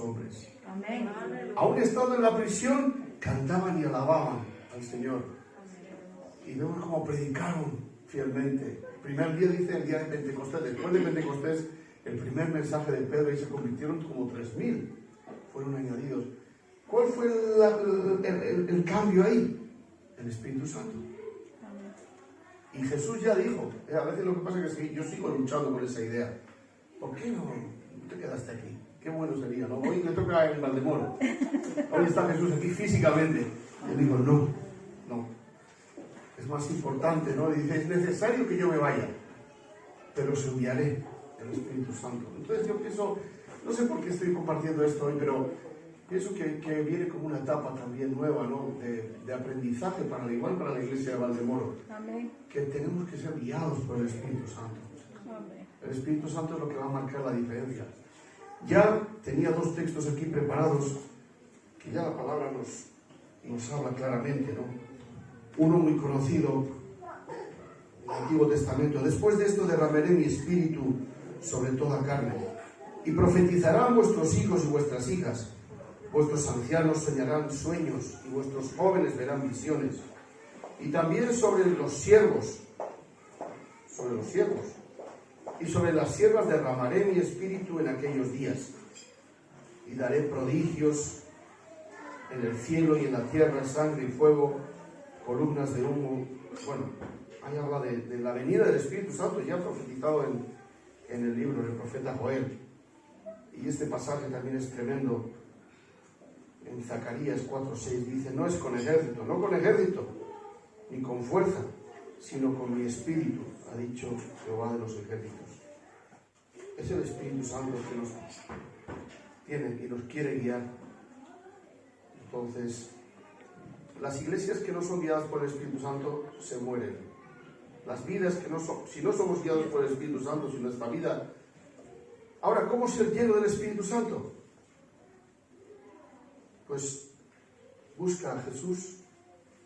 hombres. Amén. Aún estando en la prisión, cantaban y alababan al Señor. Y vemos cómo predicaron fielmente. El primer día, dice, el día de Pentecostés. Después de Pentecostés, el primer mensaje de Pedro, y se convirtieron como 3.000. Fueron añadidos. ¿Cuál fue el cambio ahí? El Espíritu Santo. Y Jesús ya dijo, a veces lo que pasa es que yo sigo luchando con esa idea. ¿Por qué no te quedaste aquí? Qué bueno sería, ¿no? Hoy le toca en Valdemoro. Hoy está Jesús aquí físicamente. Yo digo, no. Es más importante, ¿no? Dice, es necesario que yo me vaya, pero os enviaré el Espíritu Santo. Entonces yo pienso, no sé por qué estoy compartiendo esto hoy, pero pienso que viene como una etapa también nueva, ¿no? De aprendizaje, igual para la iglesia de Valdemoro. Amén. Que tenemos que ser guiados por el Espíritu Santo. Amén. El Espíritu Santo es lo que va a marcar la diferencia. Ya tenía 2 textos aquí preparados, que ya la palabra nos habla claramente, ¿no? Uno muy conocido, el Antiguo Testamento. Después de esto derramaré mi espíritu sobre toda carne, y profetizarán vuestros hijos y vuestras hijas. Vuestros ancianos soñarán sueños, y vuestros jóvenes verán visiones. Y también sobre los siervos, y sobre las siervas derramaré mi espíritu en aquellos días, y daré prodigios en el cielo y en la tierra, sangre y fuego, columnas de humo. Bueno, ahí habla de la venida del Espíritu Santo, ya profetizado en el libro del profeta Joel. Y este pasaje también es tremendo. En Zacarías 4:6 dice, no es con ejército, ni con fuerza, sino con mi espíritu, ha dicho Jehová de los ejércitos. Es el Espíritu Santo que nos tiene y nos quiere guiar. Entonces, las iglesias que no son guiadas por el Espíritu Santo se mueren. Las vidas que si no somos guiados por el Espíritu Santo, si nuestra vida... Ahora, ¿cómo ser lleno del Espíritu Santo? Pues busca a Jesús,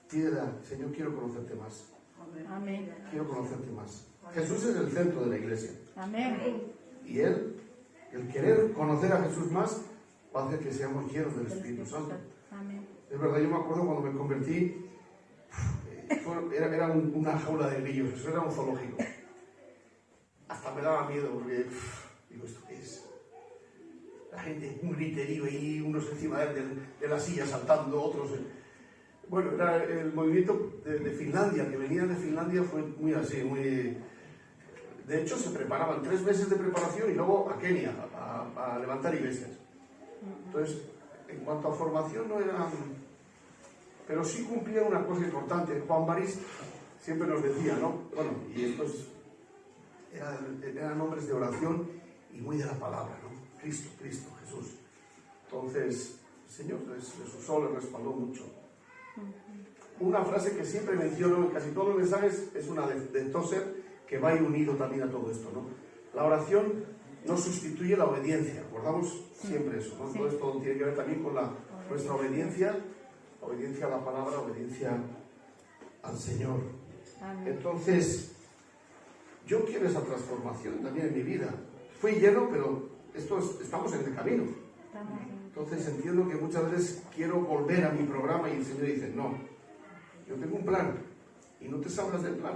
pídele, Señor, quiero conocerte más. Amén. Quiero conocerte más. Jesús es el centro de la iglesia. Amén. Y el querer conocer a Jesús más, va a hacer que seamos llenos del Espíritu Santo. Amén. Es verdad, yo me acuerdo cuando me convertí, era una jaula de grillos, eso era un zoológico. Hasta me daba miedo porque, digo, ¿esto qué es? La gente, un griterío ahí, unos encima de la silla saltando, otros... Bueno, era el movimiento de Finlandia, que venía de Finlandia, fue muy así, muy... De hecho, se preparaban 3 meses de preparación y luego a Kenia, a levantar iglesias. Entonces, en cuanto a formación no eran... Pero sí cumplían una cosa importante. Juan Baris siempre nos decía, ¿no? Bueno, y estos eran hombres de oración y muy de la palabra, ¿no? Cristo, Jesús. Entonces, el Señor les usó, les respaldó mucho. Una frase que siempre menciono en casi todos los mensajes es una de Tozer, que va a ir unido también a todo esto, ¿no? La oración no sustituye la obediencia, recordamos siempre eso, ¿no? Sí. Todo esto tiene que ver también con nuestra obediencia a la palabra, obediencia al Señor. Amén. Entonces, yo quiero esa transformación también en mi vida. Fui lleno, pero estamos en el camino. Entonces entiendo que muchas veces quiero volver a mi programa y el Señor dice, no, yo tengo un plan y no te salgas del plan.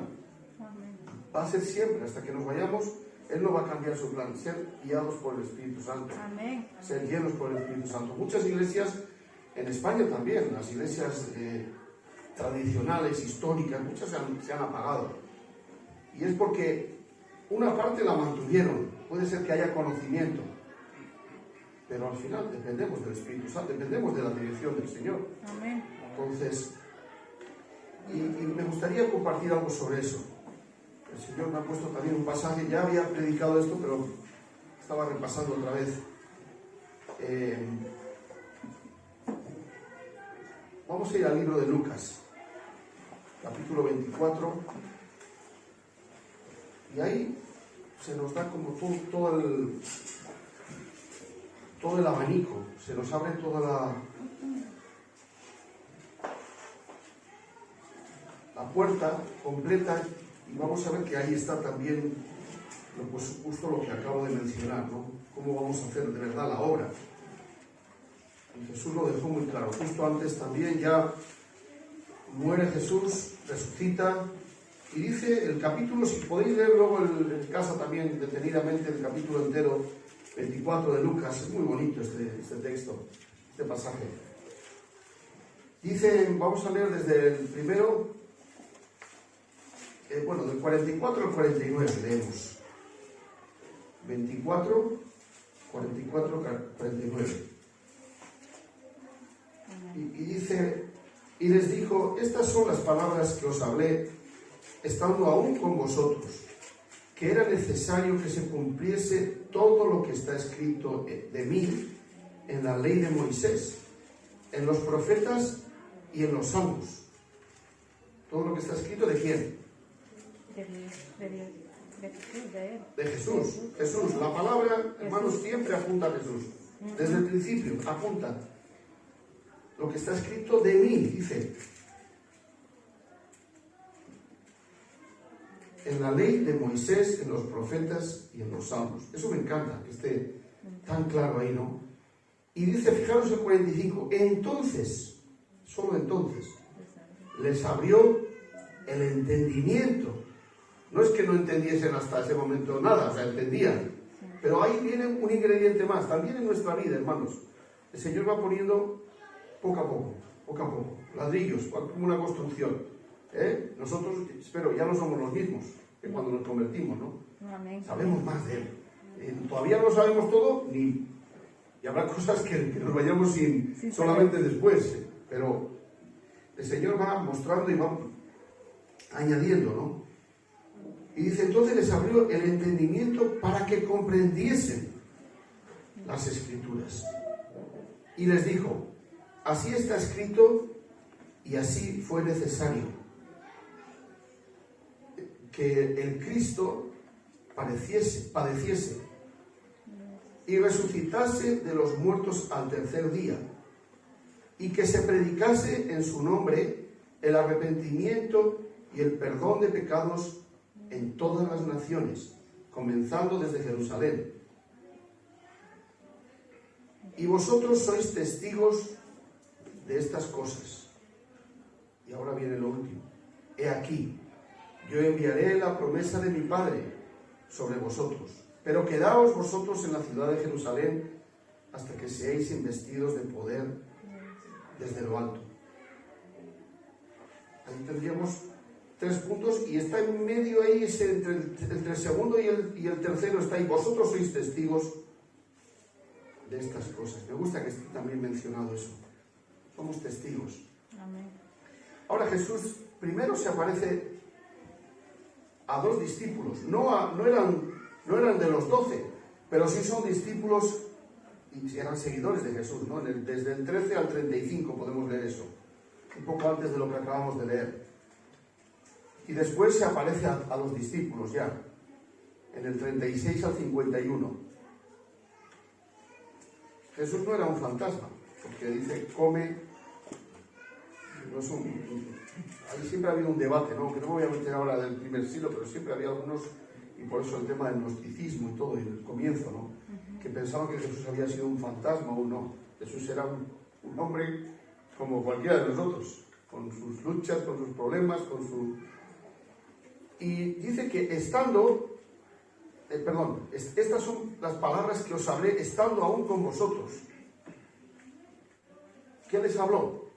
Va a ser siempre, hasta que nos vayamos, Él no va a cambiar su plan, ser guiados por el Espíritu Santo. Amén. Ser llenos por el Espíritu Santo. Muchas iglesias, en España también, las iglesias tradicionales, históricas, muchas se han apagado. Y es porque una parte la mantuvieron, puede ser que haya conocimiento, pero al final dependemos del Espíritu Santo, dependemos de la dirección del Señor. Amén. Entonces, y me gustaría compartir algo sobre eso. El Señor me ha puesto también un pasaje, ya había predicado esto, pero estaba repasando otra vez. Vamos a ir al libro de Lucas, capítulo 24, y ahí se nos da como todo el abanico, se nos abre toda la puerta completa, y vamos a ver que ahí está también pues, justo lo que acabo de mencionar, ¿no? Cómo vamos a hacer de verdad la obra. Y Jesús lo dejó muy claro. Justo antes también ya muere Jesús, resucita. Y dice el capítulo, si podéis leer luego en casa también detenidamente el capítulo entero, 24 de Lucas, es muy bonito este texto, este pasaje. Dice, vamos a leer desde el primero, del 44 al 49 leemos. 24, 44, 49. Y dice, y les dijo, estas son las palabras que os hablé, estando aún con vosotros, que era necesario que se cumpliese todo lo que está escrito de mí en la ley de Moisés, en los profetas y en los salmos. Todo lo que está escrito, ¿de quién? De Jesús. Jesús. La palabra, hermanos, siempre apunta a Jesús. Desde el principio apunta. Lo que está escrito de mí, dice. En la ley de Moisés, en los profetas y en los salmos. Eso me encanta, que esté tan claro ahí, ¿no? Y dice, fijaros el 45, entonces, solo entonces, les abrió el entendimiento. No es que no entendiesen hasta ese momento nada, o sea, entendían. Pero ahí viene un ingrediente más, también en nuestra vida, hermanos. El Señor va poniendo poco a poco, ladrillos, como una construcción. Nosotros, espero, ya no somos los mismos que cuando nos convertimos, ¿no? Amén. Sabemos más de Él. Todavía no sabemos todo, y habrá cosas que nos vayamos sin solamente después, pero el Señor va mostrando y va añadiendo, ¿no? Y dice, entonces les abrió el entendimiento para que comprendiesen las Escrituras. Y les dijo, así está escrito y así fue necesario que el Cristo padeciese y resucitase de los muertos al tercer día, y que se predicase en su nombre el arrepentimiento y el perdón de pecados en todas las naciones, comenzando desde Jerusalén. Y vosotros sois testigos de estas cosas. Y ahora viene lo último. He aquí, yo enviaré la promesa de mi Padre sobre vosotros, pero quedaos vosotros en la ciudad de Jerusalén hasta que seáis investidos de poder desde lo alto. Ahí tendríamos 3 puntos, y está en medio ahí, entre el segundo y el tercero está ahí. Vosotros sois testigos de estas cosas. Me gusta que esté también mencionado eso. Somos testigos. Amén. Ahora Jesús primero se aparece a 2 discípulos. No eran de los 12, pero sí son discípulos y eran seguidores de Jesús, ¿no? Desde el 13 al 35 podemos leer eso. Un poco antes de lo que acabamos de leer. Y después se aparece a los discípulos ya, en el 36 al 51. Jesús no era un fantasma, porque dice, come. No es ahí siempre ha habido un debate, ¿no? Que no me voy a meter ahora del primer siglo, pero siempre había algunos, y por eso el tema del gnosticismo y todo, y el comienzo, ¿no? Que pensaban que Jesús había sido un fantasma o no. Jesús era un hombre como cualquiera de nosotros, con sus luchas, con sus problemas, con su... Y dice que estando, estas son las palabras que os hablé estando aún con vosotros. ¿Qué les habló?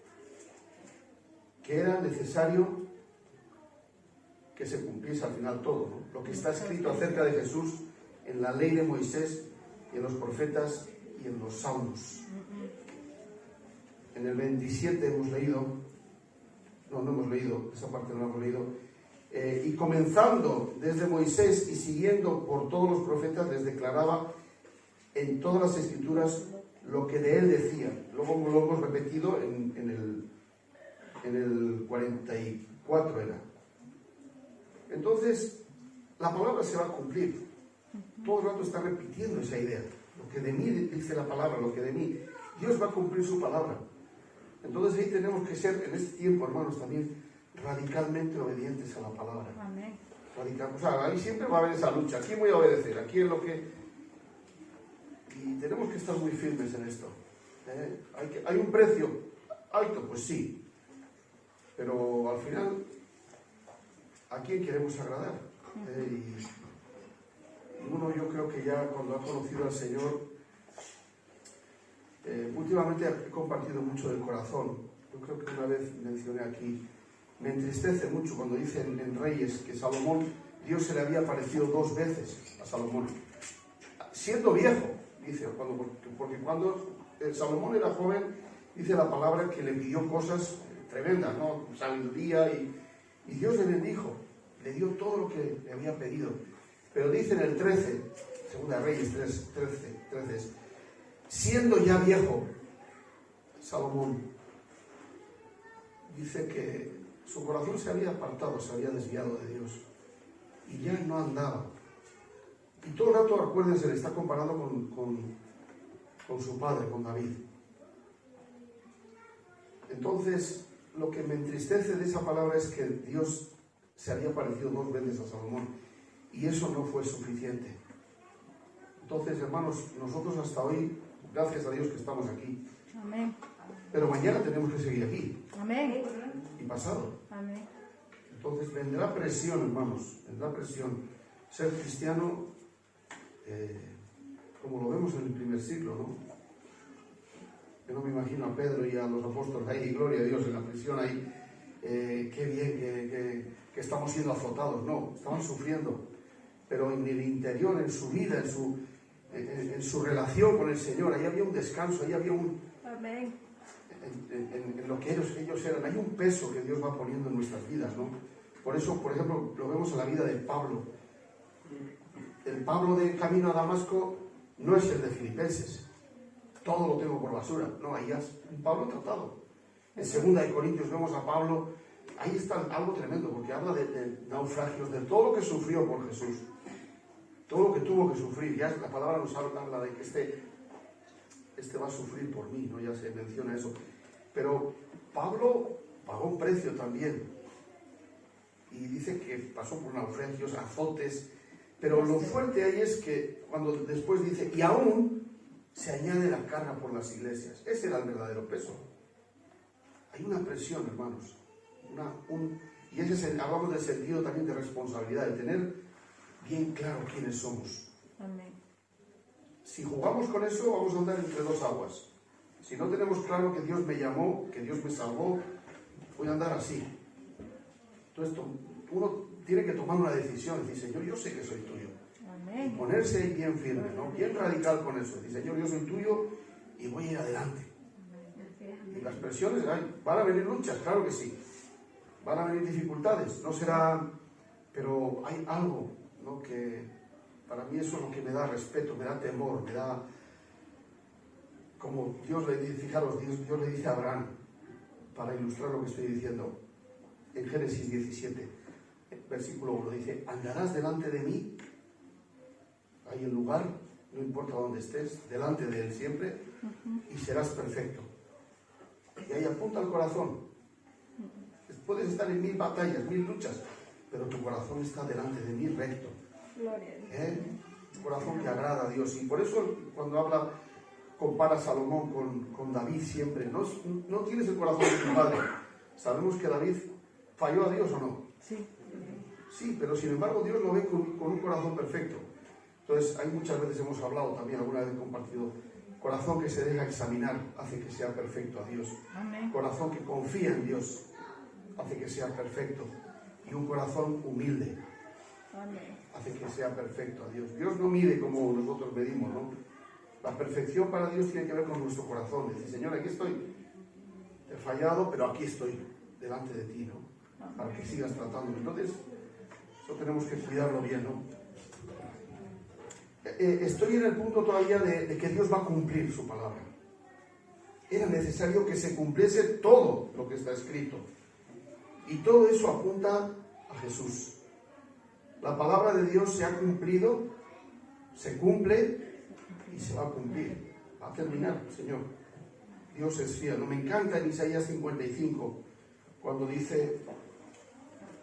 Que era necesario que se cumpliese al final todo, ¿no? Lo que está escrito acerca de Jesús en la ley de Moisés y en los profetas y en los salmos. En el 27 hemos leído, no hemos leído, esa parte no la hemos leído. Y comenzando desde Moisés y siguiendo por todos los profetas, les declaraba en todas las escrituras lo que de él decía. Luego lo hemos repetido en el 44 era. Entonces, la palabra se va a cumplir. Todo el rato está repitiendo esa idea. Lo que de mí dice la palabra, lo que de mí. Dios va a cumplir su palabra. Entonces ahí tenemos que ser, en este tiempo, hermanos, también radicalmente obedientes a la palabra. Amén. O sea, ahí siempre va a haber esa lucha. ¿A quién voy a obedecer? ¿A quién lo que...? Y tenemos que estar muy firmes en esto. ¿Hay un precio alto? Pues sí. Pero al final, ¿a quién queremos agradar? Y uno, yo creo que ya cuando ha conocido al Señor, últimamente he compartido mucho del corazón. Yo creo que una vez mencioné aquí, me entristece mucho cuando dicen en Reyes que Salomón, Dios se le había aparecido 2 veces a Salomón, siendo viejo, dice, porque cuando Salomón era joven, dice la palabra que le pidió cosas tremendas, ¿no? Sabiduría, y Dios le bendijo, le dio todo lo que le había pedido. Pero dice en el 13, Segunda Reyes 13, siendo ya viejo, Salomón, dice que su corazón se había apartado, se había desviado de Dios, y ya no andaba. Y todo el rato, acuérdense, le está comparando con su padre, con David. Entonces, lo que me entristece de esa palabra es que Dios se había aparecido 2 veces a Salomón, y eso no fue suficiente. Entonces, hermanos, nosotros hasta hoy, gracias a Dios que estamos aquí. Amén. Pero mañana tenemos que seguir aquí. Amén. Y pasado. Amén. Entonces vendrá presión, hermanos, vendrá presión. Ser cristiano, como lo vemos en el primer siglo, ¿no? Yo no me imagino a Pedro y a los apóstoles ahí, gloria a Dios, en la prisión ahí, qué bien que estamos siendo azotados. No, estaban sufriendo. Pero en el interior, en su vida, en su relación con el Señor, ahí había un descanso, ahí había un... Amén. En lo que ellos eran, hay un peso que Dios va poniendo en nuestras vidas, ¿no? Por eso, por ejemplo, lo vemos en la vida de Pablo. El Pablo de camino a Damasco no es el de Filipenses. Todo lo tengo por basura. No, ahí es un Pablo tratado. En 2 Corintios vemos a Pablo, ahí está algo tremendo, porque habla de naufragios, de todo lo que sufrió por Jesús. Todo lo que tuvo que sufrir. Ya la palabra nos habla de que este va a sufrir por mí, ¿no? Ya se menciona eso. Pero Pablo pagó un precio también. Y dice que pasó por naufragios, azotes. Pero lo fuerte ahí es que cuando después dice, y aún se añade la carga por las iglesias. Ese era el verdadero peso. Hay una presión, hermanos. Y ese hablamos del sentido también de responsabilidad, de tener bien claro quiénes somos. Amén. Si jugamos con eso, vamos a andar entre 2 aguas. Si no tenemos claro que Dios me llamó, que Dios me salvó, voy a andar así. Entonces, uno tiene que tomar una decisión, decir, Señor, yo sé que soy tuyo. Amén. Y ponerse bien firme, ¿no? Bien radical con eso. Decir, Señor, yo soy tuyo y voy a ir adelante. Y las presiones, van a venir luchas, claro que sí. Van a venir dificultades, no será... Pero hay algo, ¿no? Que para mí eso es lo que me da respeto, me da temor, me da... Como Dios le dice, fijaros, Dios le dice a Abraham, para ilustrar lo que estoy diciendo, en Génesis 17, versículo 1, dice, andarás delante de mí, hay el lugar, no importa dónde estés, delante de Él siempre, y serás perfecto. Y ahí apunta el corazón. Puedes estar en 1000 batallas, 1000 luchas, pero tu corazón está delante de mí recto. Gloria a Dios. Un corazón que agrada a Dios. Y por eso cuando compara Salomón con David siempre, no tienes el corazón de tu padre. Sabemos que David falló a Dios o no. Sí. Sí, pero sin embargo Dios lo ve con un corazón perfecto. Entonces, hay muchas veces hemos hablado también, alguna vez he compartido, corazón que se deja examinar hace que sea perfecto a Dios. Amén. Corazón que confía en Dios hace que sea perfecto. Y un corazón humilde Amén. hace que sea perfecto a Dios. Dios no mide como nosotros medimos, ¿no? La perfección para Dios tiene que ver con nuestro corazón. Decir, Señor, aquí estoy. Te he fallado, pero aquí estoy, delante de ti, ¿no? Para que sigas tratándome. Entonces, eso tenemos que cuidarlo bien, ¿no? Estoy en el punto todavía de que Dios va a cumplir su palabra. Era necesario que se cumpliese todo lo que está escrito. Y todo eso apunta a Jesús. La palabra de Dios se ha cumplido, se cumple y se va a cumplir. Va a terminar, Señor. Dios es fiel. No, me encanta en Isaías 55, cuando dice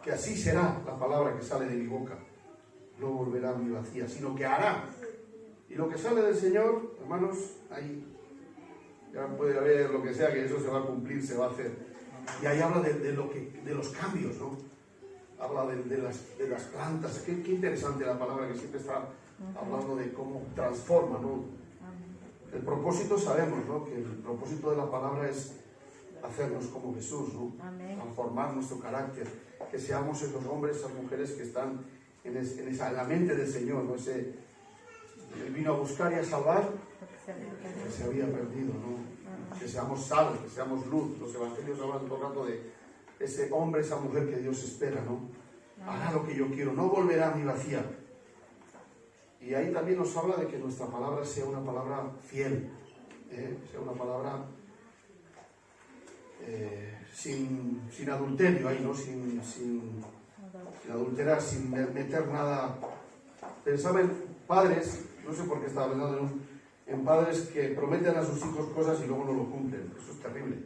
que así será la palabra que sale de mi boca. No volverá a mi vacía, sino que hará. Y lo que sale del Señor, hermanos, ahí Ya puede haber lo que sea, que eso se va a cumplir, se va a hacer. Y ahí habla de los cambios, ¿no? Habla de las plantas. Qué interesante la palabra, que siempre está hablando de cómo transforma, ¿no? El propósito, sabemos, ¿no? Que el propósito de la palabra es hacernos como Jesús, ¿no? Transformar nuestro carácter, que seamos esos hombres, esas mujeres que están en la mente del Señor, ¿no? Él vino a buscar y a salvar lo que se había perdido, ¿no? Que seamos sal, que seamos luz. Los evangelios hablan todo el rato de ese hombre, esa mujer que Dios espera, ¿no? Hará lo que yo quiero, no volverá ni vacía. Y ahí también nos habla de que nuestra palabra sea una palabra fiel, sea una palabra sin adulterio ahí, ¿no? Sin adulterar, sin meter nada. Pensaba en padres, no sé por qué estaba pensando en padres que prometen a sus hijos cosas y luego no lo cumplen. Eso es terrible.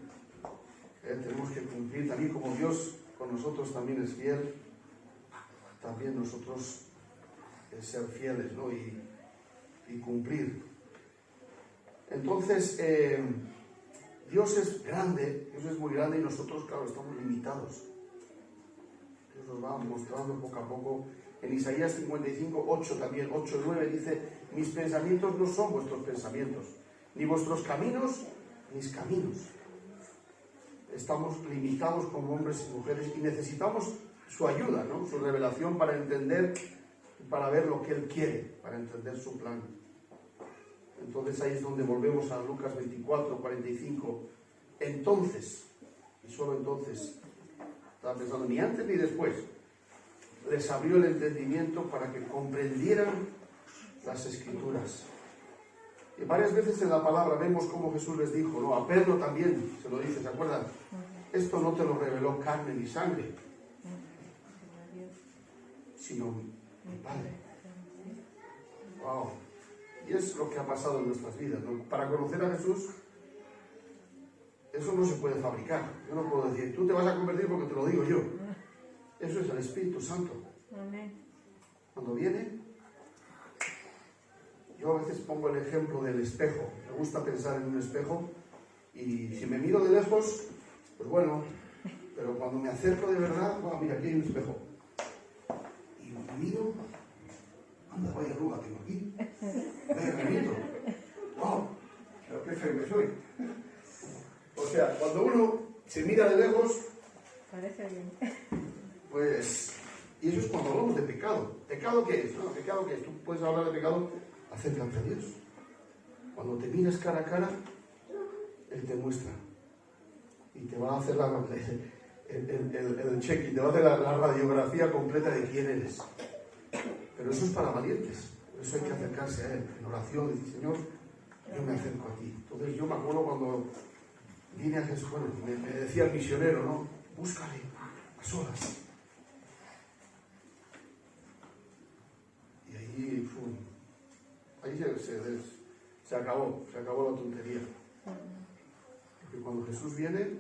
Tenemos que cumplir, también como Dios con nosotros también es fiel, también nosotros ser fieles, ¿no? y cumplir. Entonces, Dios es grande, Dios es muy grande y nosotros, claro, estamos limitados. Dios nos va mostrando poco a poco. En Isaías 55, 8 también, 8 y 9 dice: mis pensamientos no son vuestros pensamientos, ni vuestros caminos, mis caminos. Estamos limitados como hombres y mujeres y necesitamos su ayuda, ¿no? Su revelación para entender, para ver lo que Él quiere, para entender su plan. Entonces ahí es donde volvemos a Lucas 24, 45. Entonces, y solo entonces, estaba pensando, ni antes ni después, les abrió el entendimiento para que comprendieran las Escrituras. Y varias veces en la palabra vemos cómo Jesús les dijo, ¿no? A Pedro también se lo dice, ¿se acuerdan? Esto no te lo reveló carne ni sangre, sino mi Padre. Wow. Y es lo que ha pasado en nuestras vidas, ¿no? Para conocer a Jesús, eso no se puede fabricar. Yo no puedo decir, tú te vas a convertir porque te lo digo yo. Eso es el Espíritu Santo. Cuando viene, yo a veces pongo el ejemplo del espejo. Me gusta pensar en un espejo y si me miro de lejos, pues bueno, pero cuando me acerco de verdad, wow, mira, aquí hay un espejo. Y me miro, anda, vaya arruga tengo aquí. Vaya granito. Wow, pero qué feo que soy. O sea, cuando uno se mira de lejos, parece bien. Pues, y eso es cuando hablamos de pecado. ¿Pecado qué es? No, ¿pecado qué es? Tú puedes hablar de pecado, acércate a Dios. Cuando te miras cara a cara, Él te muestra. Y te va a hacer el check, y te va a hacer la radiografía completa de quién eres. Pero eso es para valientes. Por eso hay que acercarse a Él en oración y decir, Señor, yo me acerco a ti. Entonces yo me acuerdo cuando vine a Jesús, bueno, me decía el misionero, ¿no? Búscale a solas. Y ahí se acabó la tontería. Porque cuando Jesús viene,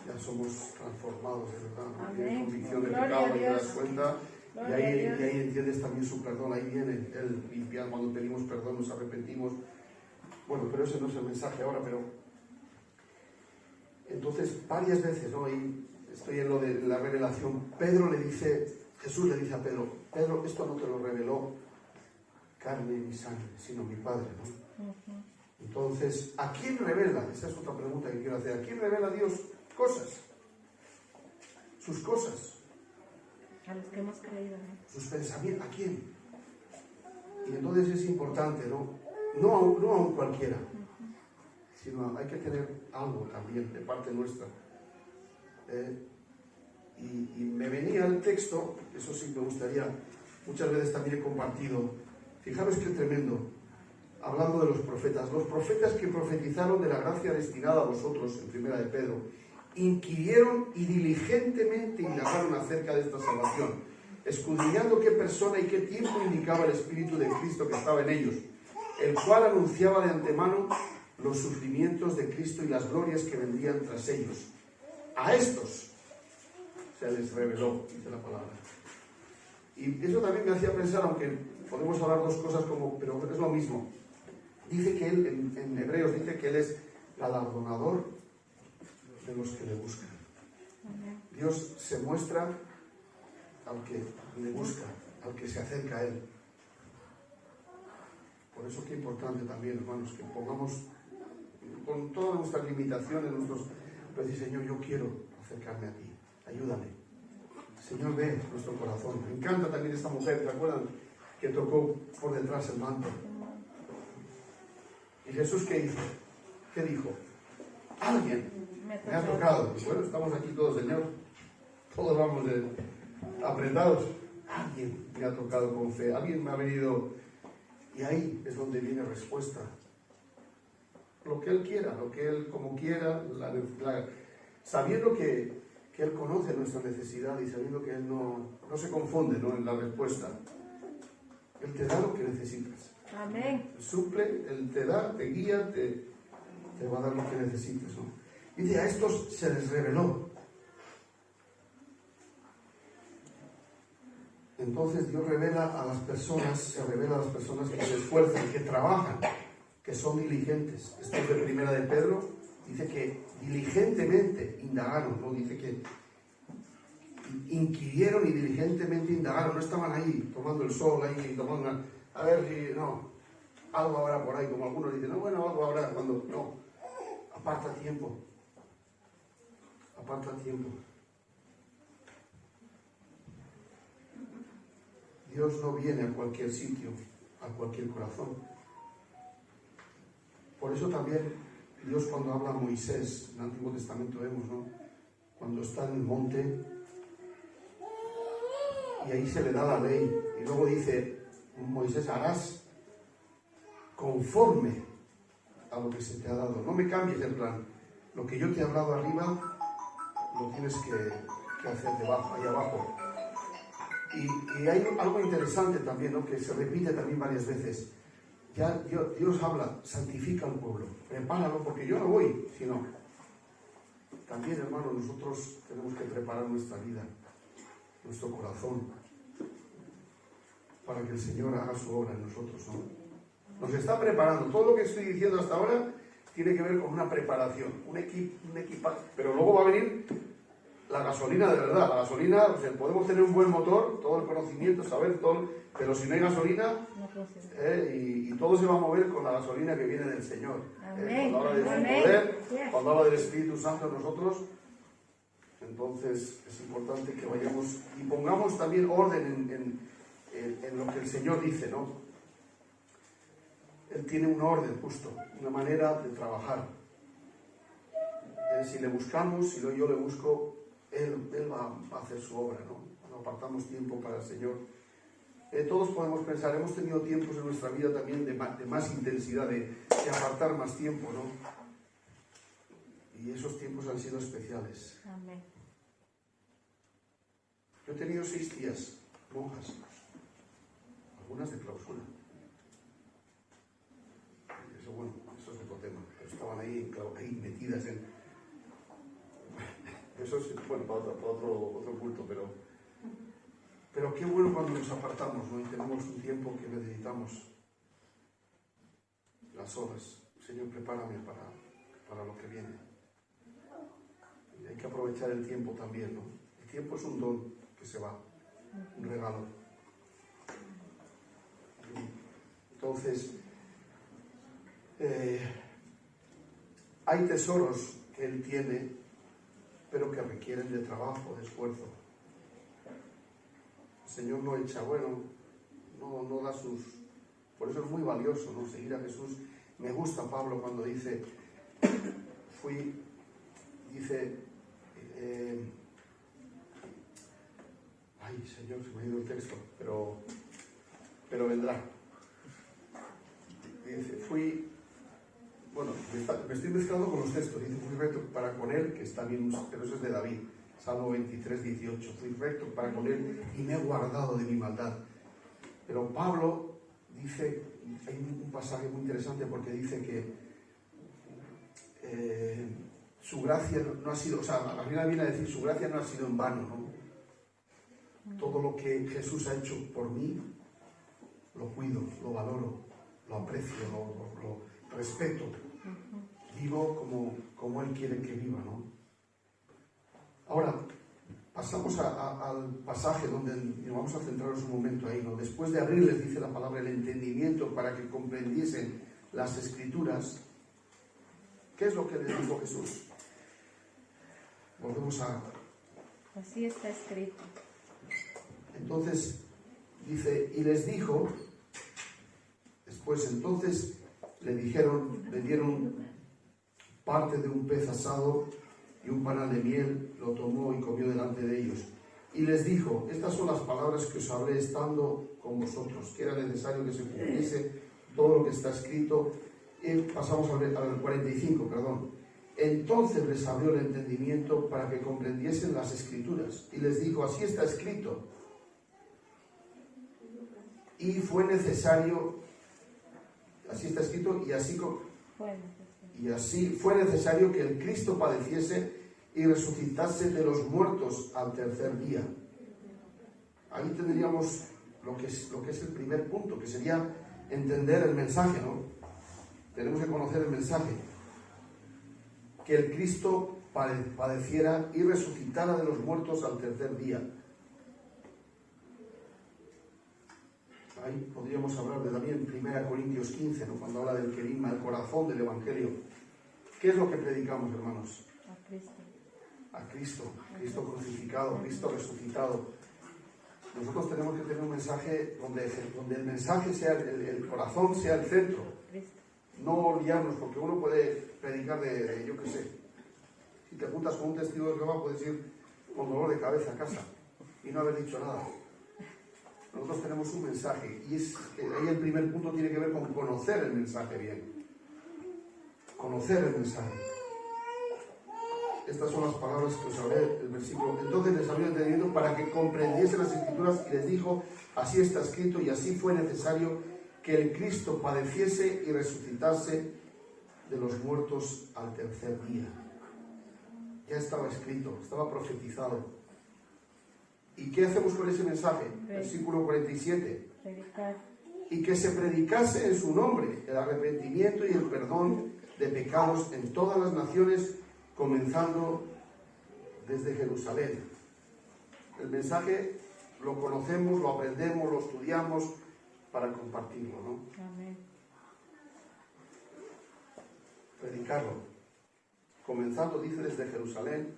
ya somos transformados, de verdad. Tienes convicción de pecado y te das cuenta. Y ahí entiendes también su perdón. Ahí viene Él limpiando. Cuando pedimos perdón, nos arrepentimos. Bueno, pero ese no es el mensaje ahora, pero entonces varias veces, ¿no? Ahí estoy en lo de la revelación. Jesús le dice a Pedro, Pedro, esto no te lo reveló carne ni sangre, sino mi Padre, ¿no? Entonces, ¿a quién revela? Esa es otra pregunta que quiero hacer. ¿A quién revela Dios cosas? Sus cosas. A los que hemos creído, ¿no? Sus pensamientos. ¿A quién? Y entonces es importante, ¿no? No a un cualquiera, sino hay que tener algo también de parte nuestra. Y me venía el texto, eso sí me gustaría, muchas veces también he compartido. Fijaros qué tremendo, hablando de los profetas que profetizaron de la gracia destinada a vosotros, en primera de Pedro, inquirieron y diligentemente indagaron acerca de esta salvación, escudriñando qué persona y qué tiempo indicaba el Espíritu de Cristo que estaba en ellos, el cual anunciaba de antemano los sufrimientos de Cristo y las glorias que vendrían tras ellos. A estos se les reveló, dice la palabra. Y eso también me hacía pensar, aunque podemos hablar dos cosas pero es lo mismo. Dice que Él, en Hebreos, dice que Él es galardonador de los que le buscan. Amén. Dios se muestra al que le busca, al que se acerca a Él. Por eso que es importante también, hermanos, que pongamos con todas nuestras limitaciones, pero decir, Señor, yo quiero acercarme a ti, ayúdame. Señor, ve nuestro corazón. Me encanta también esta mujer, ¿te acuerdan? Que tocó por detrás el manto. ¿Y Jesús qué hizo? ¿Qué dijo? Alguien me ha tocado. Y bueno, estamos aquí todos, Señor. Todos vamos apretados. Alguien me ha tocado con fe. Alguien me ha venido. Y ahí es donde viene respuesta. Lo que Él quiera, lo que Él como quiera, sabiendo que Él conoce nuestra necesidad y sabiendo que Él no se confunde, ¿no?, en la respuesta. Él te da lo que necesitas. Amén. Suple, Él te da, te guía, te va a dar lo que necesites, ¿no? Dice, a estos se les reveló. Entonces Dios revela a las personas, se revela a las personas que se esfuerzan, que trabajan, que son diligentes. Esto es de Primera de Pedro, dice que diligentemente indagaron, ¿no? Dice que inquirieron y diligentemente indagaron, no estaban ahí tomando el sol, ahí tomando, a ver si, no, algo habrá por ahí, como algunos dicen, no, bueno, algo habrá, cuando, no, aparta tiempo. Dios no viene a cualquier sitio, a cualquier corazón. Por eso también Dios, cuando habla a Moisés, en el Antiguo Testamento vemos, ¿no?, cuando está en el monte y ahí se le da la ley y luego dice, Moisés, harás conforme a lo que se te ha dado, no me cambies el plan, lo que yo te he hablado arriba lo tienes que hacer debajo, ahí abajo. Y hay algo interesante también, ¿no?, que se repite también varias veces. Ya Dios habla, santifica al pueblo, prepáralo, porque yo no voy, sino también, hermano, nosotros tenemos que preparar nuestra vida, nuestro corazón, para que el Señor haga su obra en nosotros, ¿no? Nos está preparando. Todo lo que estoy diciendo hasta ahora tiene que ver con una preparación, un equipaje, pero luego va a venir la gasolina de verdad. La gasolina, o sea, podemos tener un buen motor, todo el conocimiento, saber todo, pero si no hay gasolina, y todo se va a mover con la gasolina que viene del Señor. Cuando habla de su poder, cuando habla del Espíritu Santo en nosotros, entonces es importante que vayamos y pongamos también orden en lo que el Señor dice, ¿no? Él tiene un orden justo, una manera de trabajar. Si le buscamos, si yo le busco, Él va a hacer su obra, ¿no? Cuando apartamos tiempo para el Señor. Todos podemos pensar, hemos tenido tiempos en nuestra vida también de más intensidad, de apartar más tiempo, ¿no? Y esos tiempos han sido especiales. Amén. Yo he tenido 6 tías, monjas, algunas de clausura. Eso, bueno, eso es otro tema, pero estaban ahí metidas en... Eso es, bueno, para otro culto, pero qué bueno cuando nos apartamos, ¿no? Y tenemos un tiempo que necesitamos. Las horas. Señor, prepárame para lo que viene. Y hay que aprovechar el tiempo también, ¿no? El tiempo es un don que se va, un regalo. Entonces, hay tesoros que Él tiene, pero que requieren de trabajo, de esfuerzo. El Señor no echa, bueno, no da sus... Por eso es muy valioso, ¿no?, seguir a Jesús. Me gusta Pablo cuando dice, ay, Señor, se me ha ido el texto, pero vendrá. Dice, bueno, me estoy mezclando con los textos. Dice, fui recto para con Él, que está bien, pero eso es de David, Salmo 23, 18. Fui recto para con Él y me he guardado de mi maldad. Pero Pablo dice, hay un pasaje muy interesante porque dice que su gracia no ha sido, o sea, la Biblia viene a decir, su gracia no ha sido en vano, ¿no? Todo lo que Jesús ha hecho por mí, lo cuido, lo valoro, lo aprecio, lo respeto. Vivo como Él quiere que viva, ¿no? Ahora, pasamos al pasaje donde vamos a centrarnos un momento ahí, ¿no? Después de abrirles, dice la palabra, el entendimiento para que comprendiesen las Escrituras, ¿qué es lo que les dijo Jesús? Volvemos a... Así está escrito. Entonces, dice, y les dijo, después entonces le dieron parte de un pez asado y un panal de miel, lo tomó y comió delante de ellos. Y les dijo, estas son las palabras que os hablé estando con vosotros, que era necesario que se cumpliese todo lo que está escrito. Y pasamos al 45, perdón. Entonces les abrió el entendimiento para que comprendiesen las Escrituras. Y les dijo, así está escrito. Y fue necesario, así está escrito, y así fue necesario que el Cristo padeciese y resucitase de los muertos al tercer día. Ahí tendríamos lo que es el primer punto, que sería entender el mensaje, ¿no? Tenemos que conocer el mensaje. Que el Cristo padeciera y resucitara de los muertos al tercer día. Ahí podríamos hablar de también 1 Corintios 15, ¿no? Cuando habla del querigma, el corazón del Evangelio. ¿Qué es lo que predicamos, hermanos? A Cristo. A Cristo, Cristo crucificado, Cristo resucitado. Nosotros tenemos que tener un mensaje donde el mensaje sea, el corazón sea el centro. Cristo. No liarnos, porque uno puede predicar de yo qué sé. Si te juntas con un testigo de Jehová, puedes ir con dolor de cabeza a casa y no haber dicho nada. Nosotros tenemos un mensaje y ahí el primer punto tiene que ver con conocer el mensaje bien. Conocer el mensaje. Estas son las palabras que os hablé, el versículo. Entonces les abrió el entendimiento para que comprendiesen las Escrituras y les dijo, así está escrito y así fue necesario que el Cristo padeciese y resucitase de los muertos al tercer día. Ya estaba escrito, estaba profetizado. ¿Y qué hacemos con ese mensaje? Versículo 47. Predicar. Y que se predicase en su nombre el arrepentimiento y el perdón de pecados en todas las naciones, comenzando desde Jerusalén. El mensaje lo conocemos, lo aprendemos, lo estudiamos para compartirlo, ¿no? Amén. Predicarlo. Comenzando, dice, desde Jerusalén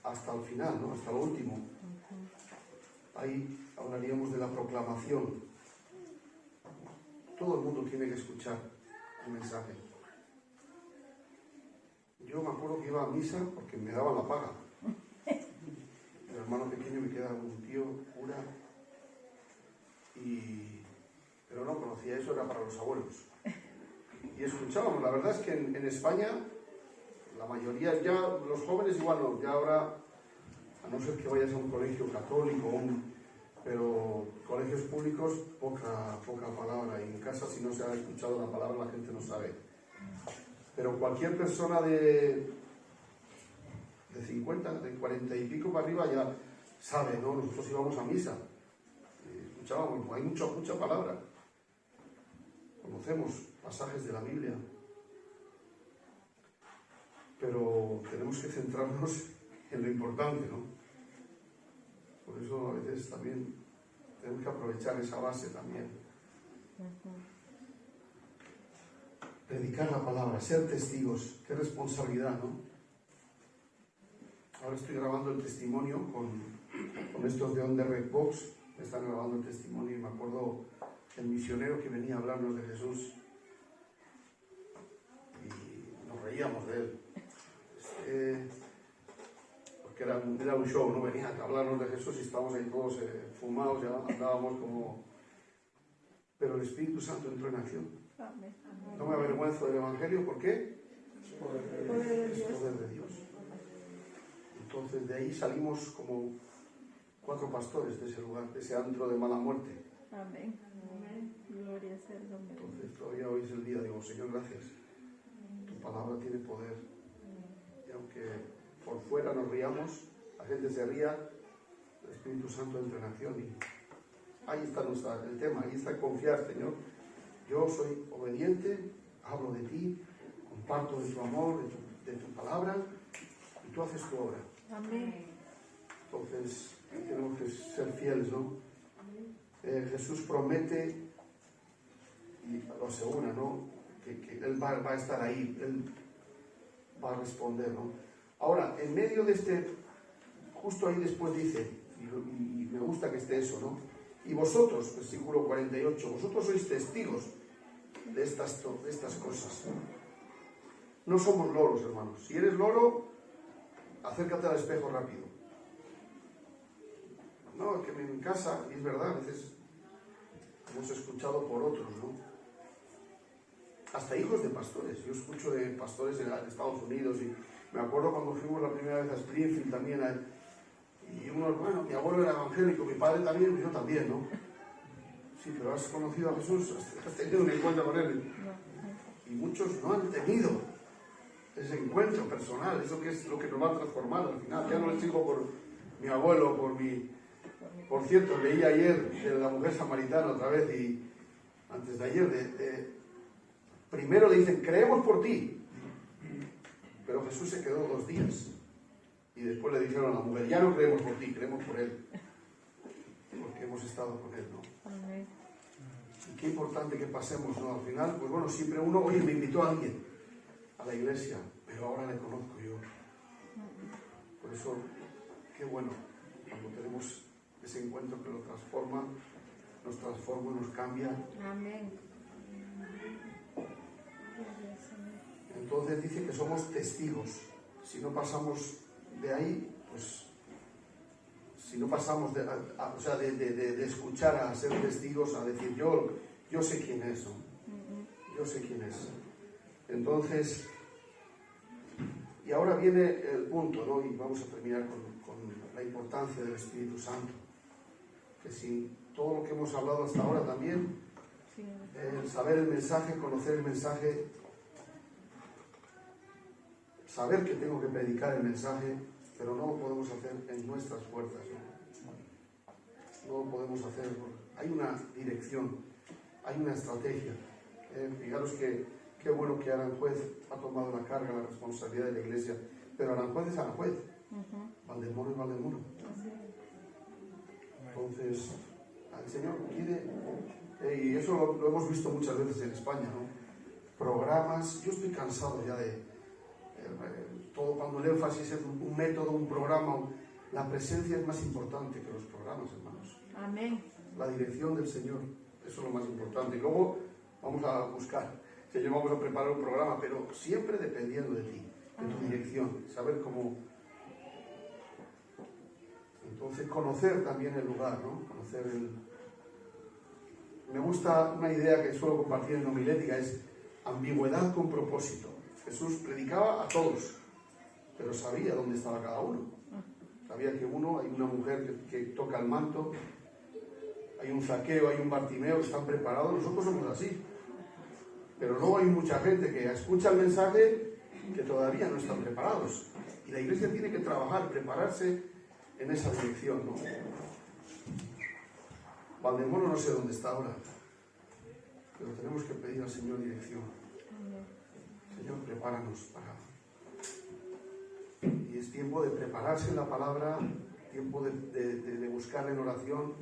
hasta el final, ¿no? Hasta lo último. Ahí hablaríamos de la proclamación. Todo el mundo tiene que escuchar el mensaje. Yo me acuerdo que iba a misa porque me daban la paga. El hermano pequeño me quedaba un tío, cura, pero no conocía eso, era para los abuelos. Y escuchábamos, la verdad es que en España, la mayoría, ya los jóvenes igual no, ya ahora, a no ser que vayas a un colegio católico, pero colegios públicos, poca palabra, y en casa si no se ha escuchado la palabra la gente no sabe. Pero cualquier persona de 50, de 40 y pico para arriba ya sabe, ¿no? Nosotros íbamos a misa, escuchábamos, hay mucha palabra. Conocemos pasajes de la Biblia, pero tenemos que centrarnos en lo importante, ¿no? Por eso a veces también tenemos que aprovechar esa base también. Predicar la palabra, ser testigos, qué responsabilidad, ¿no? Ahora estoy grabando el testimonio con estos de On The Red Box, me están grabando el testimonio y me acuerdo el misionero que venía a hablarnos de Jesús y nos reíamos de él. Porque era un show, ¿no? Venía a hablarnos de Jesús y estábamos ahí todos fumados, ya andábamos como... Pero el Espíritu Santo entró en acción. Amén. No me avergüenzo del Evangelio, ¿por qué? Es poder de Dios. Entonces de ahí salimos como 4 pastores de ese lugar, de ese antro de mala muerte. Amén. Gloria sea el nombre. Entonces todavía hoy es el día, digo, Señor, gracias. Tu palabra tiene poder. Y aunque por fuera nos riamos, la gente se ría, el Espíritu Santo entra en acción y ahí está el tema, ahí está confiar, Señor. Yo soy obediente, hablo de ti, comparto de tu amor, de tu palabra, y tú haces tu obra. Amén. Entonces, tenemos que ser fieles, ¿no? Jesús promete, y lo asegura, ¿no? Que Él va a estar ahí, Él va a responder, ¿no? Ahora, en medio de justo ahí después dice, y me gusta que esté eso, ¿no? Y vosotros, versículo 48, vosotros sois testigos de estas cosas. No somos loros, hermanos. Si eres loro, acércate al espejo rápido. No, que en casa, y es verdad, a veces hemos escuchado por otros, ¿no? Hasta hijos de pastores. Yo escucho de pastores en Estados Unidos y me acuerdo cuando fuimos la primera vez a Springfield también, y unos, bueno, mi abuelo era evangélico, mi padre también, yo también, ¿no? Sí, pero has conocido a Jesús, has tenido un encuentro con Él. Y muchos no han tenido ese encuentro personal, eso que es lo que nos va a transformar al final. Ya no les digo por mi abuelo, Por cierto, leí ayer de la mujer samaritana otra vez, y antes de ayer, primero le dicen, creemos por ti, pero Jesús se quedó 2 días, y después le dijeron a la mujer, ya no creemos por ti, creemos por Él, porque hemos estado con Él, ¿no? Amén. Y qué importante que pasemos, ¿no? Al final, pues bueno, siempre uno, oye, me invitó a alguien a la iglesia, pero ahora le conozco yo. Por eso, qué bueno, cuando tenemos ese encuentro que nos transforma, nos cambia. Amén. Entonces dice que somos testigos. Si no pasamos de ahí, pues, si no pasamos de escuchar a ser testigos, a decir yo sé quién es, ¿no? Yo sé quién es. Entonces, y ahora viene el punto, ¿no? Y vamos a terminar con la importancia del Espíritu Santo. Que sin todo lo que hemos hablado hasta ahora también, saber el mensaje, conocer el mensaje, saber que tengo que predicar el mensaje, pero no lo podemos hacer en nuestras fuerzas, no lo podemos hacer. Hay una dirección, hay una estrategia. Fijaros qué bueno que Aranjuez ha tomado la carga, la responsabilidad de la iglesia, pero Aranjuez es Aranjuez, Valdemoro es Valdemoro. Entonces, el Señor quiere, y eso lo hemos visto muchas veces en España, ¿no? Programas, yo estoy cansado ya de todo, cuando el énfasis es un método, un programa, la presencia es más importante que los programas, hermanos. Amén. La dirección del Señor, eso es lo más importante. Y luego vamos a buscar, Señor, vamos a preparar un programa, pero siempre dependiendo de ti, de tu dirección, saber cómo. Entonces, conocer también el lugar, ¿no? Me gusta una idea que suelo compartir en homilética, es ambigüedad con propósito. Jesús predicaba a todos, pero sabía dónde estaba cada uno. Sabía que hay una mujer que toca el manto, hay un Zaqueo, hay un Bartimeo, que están preparados. Nosotros somos así. Pero luego hay mucha gente que escucha el mensaje que todavía no están preparados. Y la iglesia tiene que trabajar, prepararse en esa dirección, ¿no? Valdemoro no sé dónde está ahora, pero tenemos que pedir al Señor dirección. Señor, prepáranos para. Y es tiempo de prepararse en la palabra, tiempo de buscarla en oración,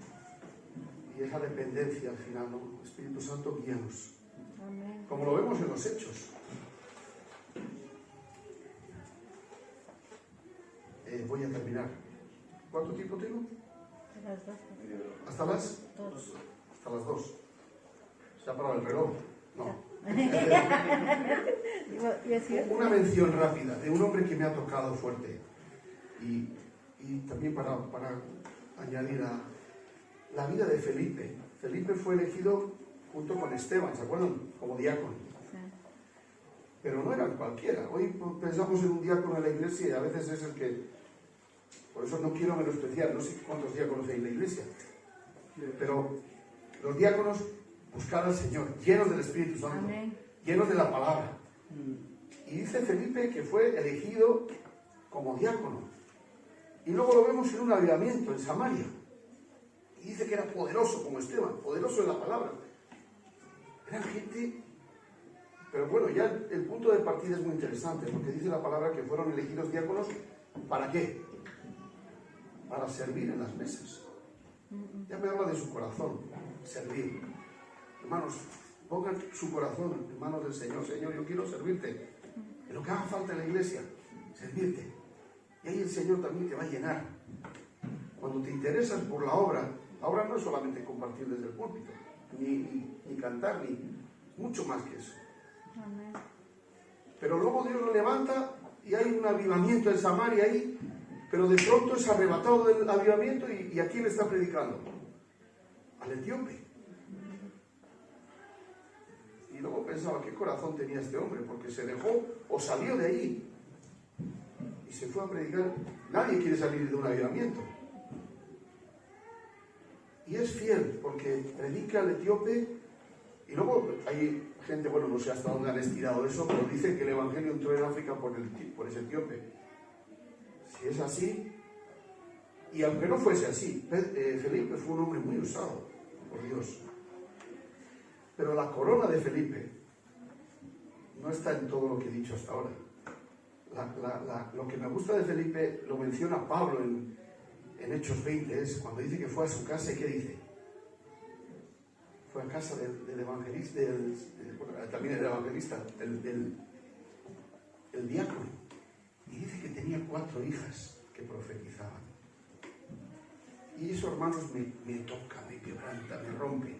y esa dependencia al final, ¿no? Espíritu Santo, guíanos. Amén. Como lo vemos en los Hechos. Voy a terminar. ¿Cuánto tiempo tengo? Las 2. ¿Hasta las? 2. Hasta las 2. ¿Se ha parado el reloj? No. Una mención rápida de un hombre que me ha tocado fuerte. Y también para añadir a la vida de Felipe. Felipe fue elegido junto con Esteban, ¿se acuerdan? Como diácono. Sí. Pero no eran cualquiera. Hoy pensamos en un diácono en la iglesia y a veces es el que. Por eso no quiero menospreciar, no sé cuántos diáconos hay en la iglesia. Pero los diáconos buscar al Señor, llenos del Espíritu Santo, Amén. llenos de la palabra. Y dice Felipe que fue elegido como diácono. Y luego lo vemos en un avivamiento en Samaria. Y dice que era poderoso como Esteban, poderoso en la palabra. Eran gente... Pero bueno, ya el punto de partida es muy interesante, porque dice la palabra que fueron elegidos diáconos, ¿para qué? Para servir en las mesas. Ya me habla de su corazón, servir. Hermanos, pongan su corazón en manos del Señor. Señor, yo quiero servirte. En lo que haga falta en la iglesia, servirte. Y ahí el Señor también te va a llenar. Cuando te interesas por la obra no es solamente compartir desde el púlpito, ni cantar, ni mucho más que eso. Amén. Pero luego Dios lo levanta y hay un avivamiento en Samaria ahí, pero de pronto es arrebatado del avivamiento y ¿a quién le está predicando? Al etíope. Y luego pensaba, ¿qué corazón tenía este hombre? Porque se dejó o salió de allí y se fue a predicar. Nadie quiere salir de un avivamiento. Y es fiel porque predica al etíope. Y luego hay gente, bueno, no sé hasta dónde han estirado eso, pero dice que el evangelio entró en África por ese etíope. Si es así, y aunque no fuese así, Felipe fue un hombre muy usado por Dios. Pero la corona de Felipe no está en todo lo que he dicho hasta ahora. Lo que me gusta de Felipe lo menciona Pablo en Hechos 20, es cuando dice que fue a su casa. ¿Y qué dice? Fue a casa del evangelista, también el evangelista, el diácono. Y dice que tenía 4 hijas que profetizaban. Y eso, hermanos, me toca, me quebranta, me rompe.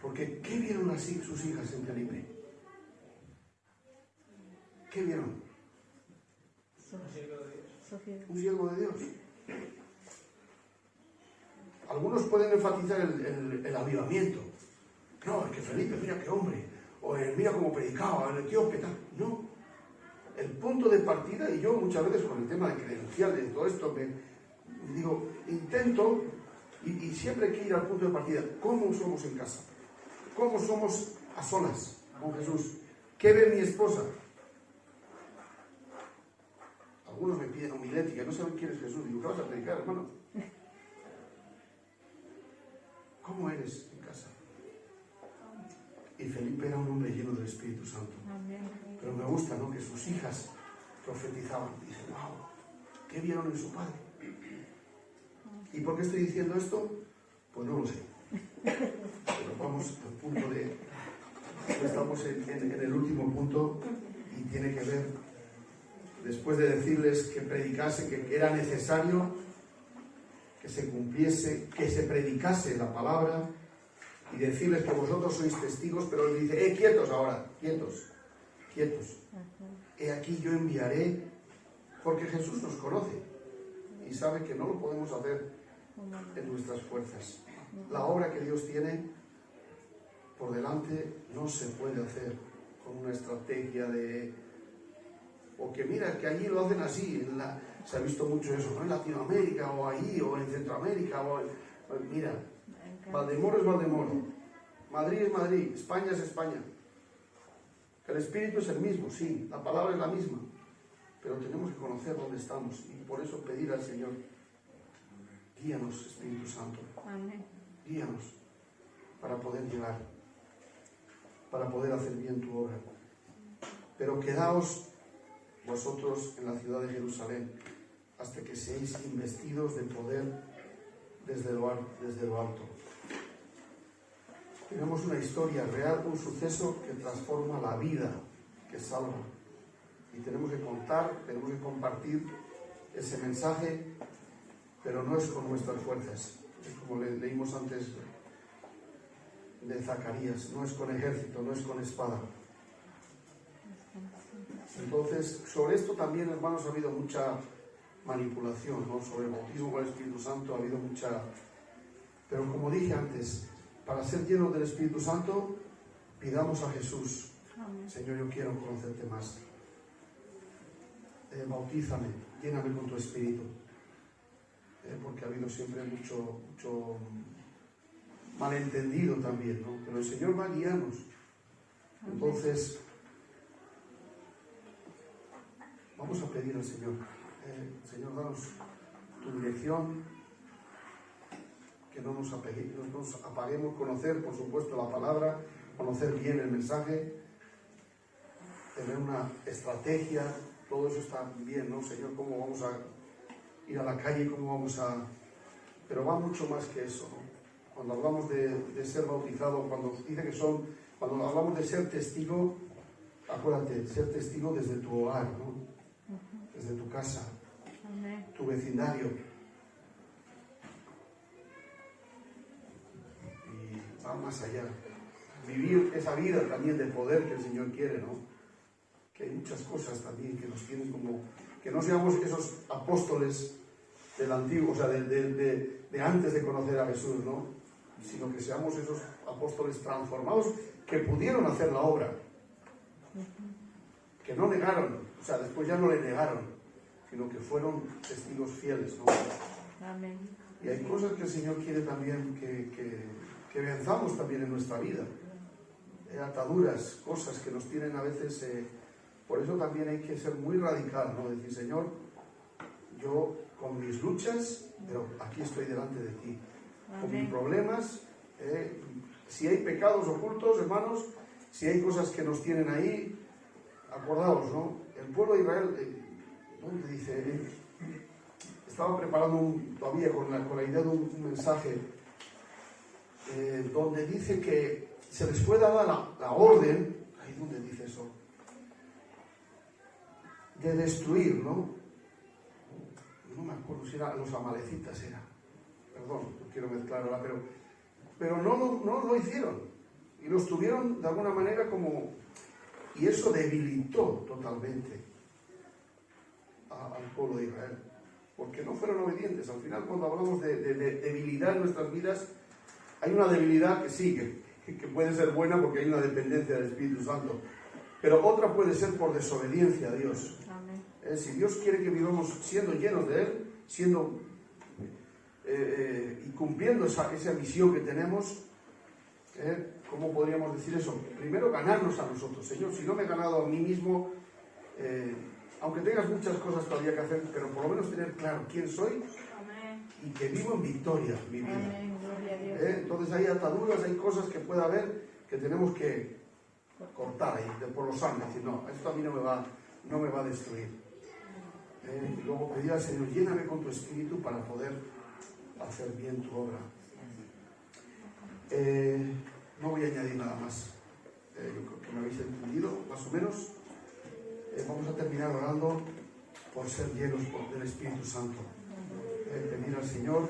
Porque, ¿qué vieron así sus hijas en Felipe? ¿Qué vieron? Un siervo de Dios. Algunos pueden enfatizar el avivamiento. No, es que Felipe, mira qué hombre. O mira cómo predicaba, el etíope, tal. No. El punto de partida, y yo muchas veces con el tema de credenciales, de todo esto, me digo, intento, y siempre hay que ir al punto de partida. ¿Cómo somos en casa? ¿Cómo somos a solas con Jesús? ¿Qué ve mi esposa? Algunos me piden homilética, no saben quién es Jesús. Digo, ¿qué vas a predicar, hermano? ¿Cómo eres en casa? Y Felipe era un hombre lleno del Espíritu Santo. Amén. Pero me gusta, ¿no?, que sus hijas profetizaban. Dicen, wow, ¿qué vieron en su padre? ¿Y por qué estoy diciendo esto? Pues no lo sé. Pero vamos al punto de... Estamos en el último punto y tiene que ver, después de decirles que predicasen, que era necesario que se cumpliese, que se predicase la palabra, y decirles que vosotros sois testigos, pero él dice, quietos ahora, quietos. He aquí yo enviaré, porque Jesús nos conoce y sabe que no lo podemos hacer en nuestras fuerzas. La obra que Dios tiene por delante no se puede hacer con una estrategia de... O que mira, que allí lo hacen así, se ha visto mucho eso, ¿no?, en Latinoamérica, o allí, o en Centroamérica, mira, Valdemoro es Valdemoro, Madrid es Madrid, España es España. Que el Espíritu es el mismo, sí, la palabra es la misma, pero tenemos que conocer dónde estamos y por eso pedir al Señor, guíanos, Espíritu Santo. Amén. Guíanos para poder llegar, para poder hacer bien tu obra. Pero quedaos vosotros en la ciudad de Jerusalén hasta que seáis investidos de poder desde lo alto. Tenemos una historia real, un suceso que transforma la vida, que salva. Y tenemos que contar, tenemos que compartir ese mensaje, pero no es con nuestras fuerzas. Es como leímos antes de Zacarías, no es con ejército, no es con espada. Entonces, sobre esto también, hermanos, ha habido mucha manipulación, ¿no? Sobre el bautismo con el Espíritu Santo ha habido mucha... Pero como dije antes, para ser llenos del Espíritu Santo, pidamos a Jesús, Amén. Señor, yo quiero conocerte más. Bautízame, lléname con tu Espíritu. Porque ha habido siempre mucho malentendido también, ¿no? Pero el Señor va a guiarnos. Entonces, vamos a pedir al Señor, Señor, danos tu dirección, que no nos apaguemos, conocer, por supuesto, la palabra. conocer bien el mensaje, tener una estrategia, todo eso está bien, ¿no, Señor? ¿Cómo vamos a ir a la calle? ¿Cómo vamos a...? Pero va mucho más que eso, ¿no? Cuando hablamos de ser bautizado, cuando hablamos de ser testigo, acuérdate, ser testigo desde tu hogar, ¿no? Desde tu casa, Amén. tu vecindario. Y va más allá. Vivir esa vida también de poder que el Señor quiere, ¿no? Que hay muchas cosas también que nos tienen como... Que no seamos esos apóstoles del antiguo, o sea, de antes de conocer a Jesús, ¿no? Sino que seamos esos apóstoles transformados que pudieron hacer la obra. Que no negaron, o sea, después ya no le negaron, sino que fueron testigos fieles, ¿no? Amén. Y hay cosas que el Señor quiere también que venzamos también en nuestra vida. Ataduras, cosas que nos tienen a veces... por eso también hay que ser muy radical, ¿no? Decir, Señor, yo con mis luchas, pero aquí estoy delante de ti. Con mis problemas, si hay pecados ocultos, hermanos, si hay cosas que nos tienen ahí, acordaos, ¿no? El pueblo de Israel, ¿dónde dice? Estaba preparando todavía con la idea de un mensaje donde dice que se les fue dada la orden, ahí donde dice eso, de destruir, ¿no? No me acuerdo si eran los amalecitas, perdón, no quiero mezclar ahora, pero no lo hicieron, y los tuvieron de alguna manera como, y eso debilitó totalmente al pueblo de Israel, porque no fueron obedientes. Al final, cuando hablamos de debilidad en nuestras vidas, hay una debilidad que sí, que puede ser buena porque hay una dependencia del Espíritu Santo, pero otra puede ser por desobediencia a Dios. Amén. Si Dios quiere que vivamos siendo llenos de Él, y cumpliendo esa misión que tenemos, ¿cómo podríamos decir eso? Primero, ganarnos a nosotros. Señor, si no me he ganado a mí mismo, aunque tengas muchas cosas todavía que hacer, pero por lo menos tener claro quién soy. Amén. Y que vivo en victoria mi vida. Amén. Gloria a Dios. Entonces hay ataduras, hay cosas que pueda haber que tenemos que cortar ahí, por los años, decir, no, esto a mí no me va a destruir. Y luego pedir al Señor, lléname con tu espíritu para poder hacer bien tu obra. No voy a añadir nada más. Yo creo que me habéis entendido, más o menos. Vamos a terminar orando por ser llenos del Espíritu Santo. Pedir al Señor